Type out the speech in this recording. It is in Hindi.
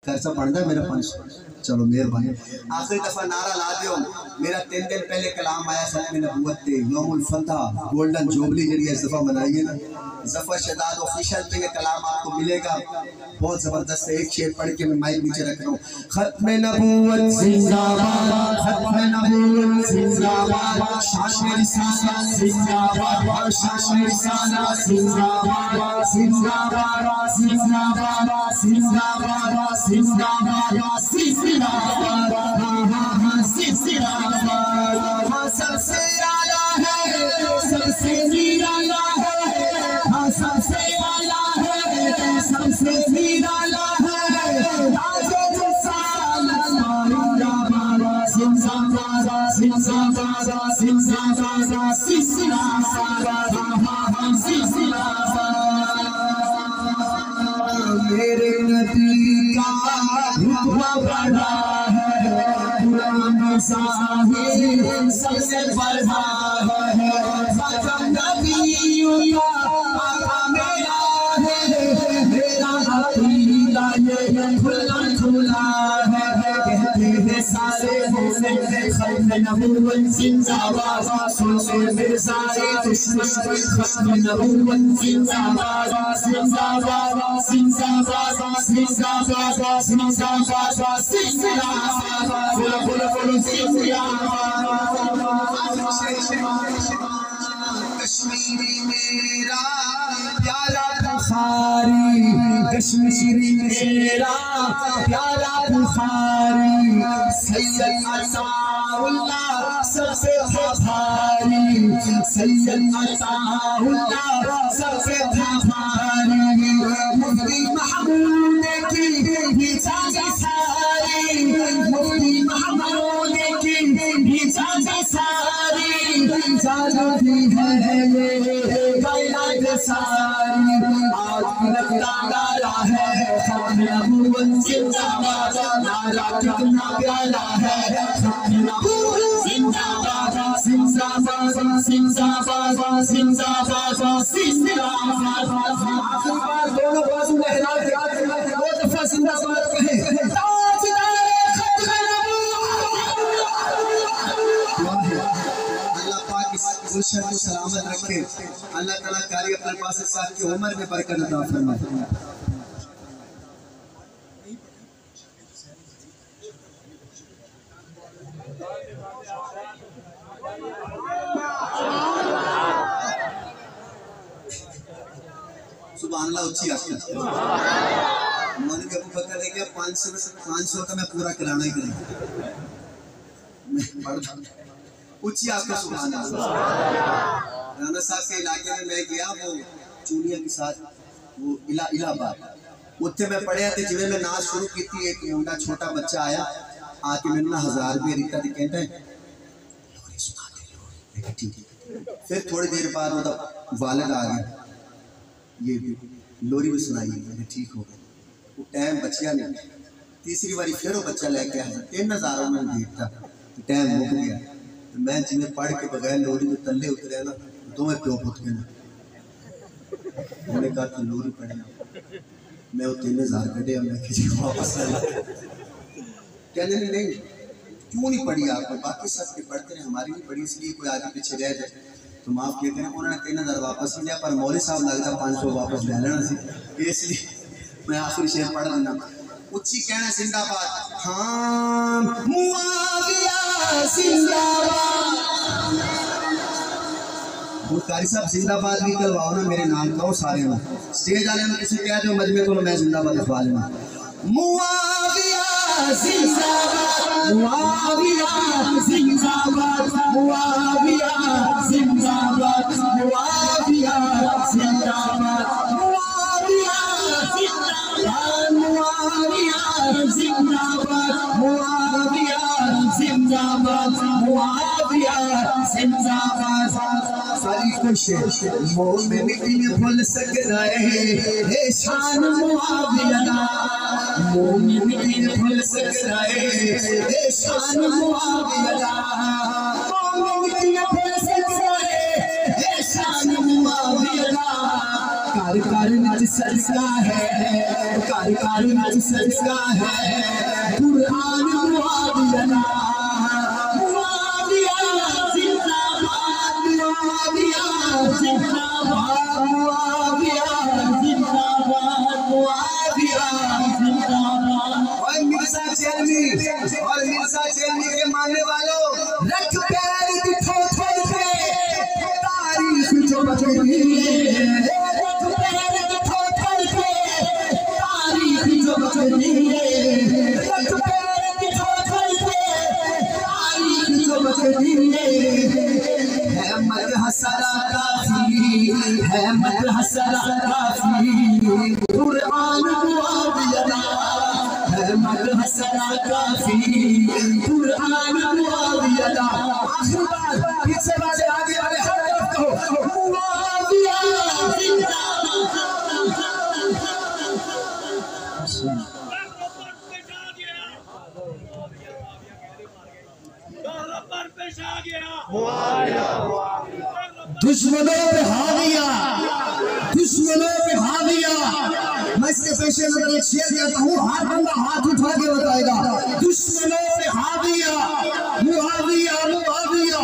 खर्चा बढ़ता है मेरा 500। चलो मेहरबानी। आखिरी दफा नारा ला दियो। मेरा 3 दिन पहले कलाम आया खत्म नबूवत पे यौमुल फतह गोल्डन जुबली जरिए इस दफा मनाइए ना। जफर शदाद ऑफिशियल पे ये कलाम आपको मिलेगा, बहुत जबरदस्त है। एक शेर पढ़ के मैं माइक नीचे रख रहा हूँ। खत्म नबूवत जिंदाबाद, खत्म नबूवत जिंदाबाद, शान रिसालत जिंदाबाद, शान रिसालत जिंदाबाद, जिंदाबाद जिंदाबाद जिंदाबाद जिंदाबाद जिंदाबाद। सबसे आला है, सबसे निराला है, सबसे आला है, सबसे निराला है। ताजे रिसालत जिंदाबाद, जिंदाबाद जिंदाबाद जिंदाबाद जिंदाबाद जिंदाबाद। मेरे नबी का रुतबा बढ़ा है, पुराने साहिब सबसे बढ़ा है। ख़त्म नबियों का आका मेरा है, मेरा अक़ीदा ये खुला खुला है। कहते हैं सारे मोमिन खत्म नबूवत जिंदाबाद, सुने मेरे सारे दुश्मन खत्म नबूवत जिंदाबाद, जिंदाबाद जिंदाबाद जिंदाबाद जिंदाबाद जिंदाबाद। बोलो बोलो बोलो जिंदाबाद। कश्मीरी मेरा प्यारा बुखारी, कश्मीरी मेरा प्यारा बुखारी। सैयद अताउल्लाह सबसे भारी, सैयद अताउल्लाह सबसे भारी। मुफ्ती महमूद की हिजाज़ सारी, मुफ्ती महमूद की हिजाज़ सारी। जाती है ये कायनात सारी। आज भी लगता नारा है खत्म नबूवत जिंदाबाद, नारा कितना प्यारा है खत्म नबूवत जिंदाबाद, जिंदाबाद जिंदाबाद जिंदाबाद जिंदाबाद। आखिरी बार दोनों बाजू लहरा के 2 दफा जिंदाबाद कहें। गुलशन को सलामत रखे। अल्लाह ताला कारी अपने पास साथ की उम्र में बरकत अता फरमाए। सुभान अल्लाह। उच्ची आस्था मौलवी अबू बकर ने क्या 500 का मैं पूरा कराना ही करूँगा। उच्ची आपका सुभान अल्लाह। राना साहब के इलाके में मैं गया, वो चूनिया के साथ वो इलाहाबाद उत्थे मैं पढ़िया थे। जिवें मैं नाच शुरू की थी, एक मुंडा छोटा बच्चा आया आके मैंने ना 1000 रुपये रीता दी कहता है लोरी सुना दे लोरी। ठीक है। फिर थोड़ी देर बाद वो वालिद आ गया, ये लोरी भी सुनाई। मैंने ठीक हो गया। वो टाइम बचिया नहीं। तीसरी बारी फिर वो बच्चा लेके आया, 3000 उन्होंने देता, टाइम मुक गया। मैं जिन्हें पढ़ के बगैर लोरी में तले उतरे ना, दोवें प्यो पुत के ना मैंने कहा लोरी पढ़े। मैं वो 3000 कटे, मैं खिंच वापस लाया। कहने नहीं क्यों नहीं पढ़ी आपने, बाकी सब के पढ़ते रहे, हमारी नहीं पढ़ी, इसलिए कोई आगे पीछे रह जाए तो माफ किया करें। उन्होंने 3000 वापस ही लिया, पर मौलवी साहब लगता 500 वापस ले लेना सी, इसलिए मैं आखिरी शेर पढ़ लेना। उच्ची कहना जिंदाबाद। हाँ मुआविया जिंदाबाद। कारी साहब जिंदाबाद भी करवाओ ना मेरे नाम का, सारे में स्टेज आने में किसी कह दो मजमे को मैं जिंदाबाद लिखवा लेना। मुआविया जिंदाबाद, मुआविया जिंदाबाद, मुआविया जिंदाबाद, मुआविया जिंदाबाद, मुआविया जिंदाबाद, मुआविया जिंदाबाद, मुआविया जिंदाबाद, मुआविया जिंदाबाद। सारी कोशिश मोमिन की भूल सकता है शान मुआविया, मोमिन की भूल सकता है शान मुआविया, मोमिन की भूल सकता है शान मुआविया। कार विच सजदा है, कार विच सजदा है कुरान मुआविया मुआविया जिंदाबाद मुआविया जिंदाबाद मुआविया जिंदाबाद मुआविया जिंदाबाद। और मिर्जा चेलनी के मानने वालों रख पैर दिखो थोड़ के तारीख जो बचती है, रख पैर दिखो थोड़ के तारीख जो बचती है, रख पैर दिखो थोड़ के तारीख जो बचती है मत हसरा काफी है मत हसरा काफी कुरान मुआविया मत हसरा काफी कुरान मुआविया। आखिरी बार पीछे वाले आगे वाले हर तरफ कहो मुआविया जिंदाबाद। दुश्मनों पे हाविया दुश्मनों पे हाविया। मैं इसके पेशे नजर एक शेर कहता हूँ, हर बंदा हाथ उठा के बताएगा दुश्मनों पे हाविया मुआविया मुआविया।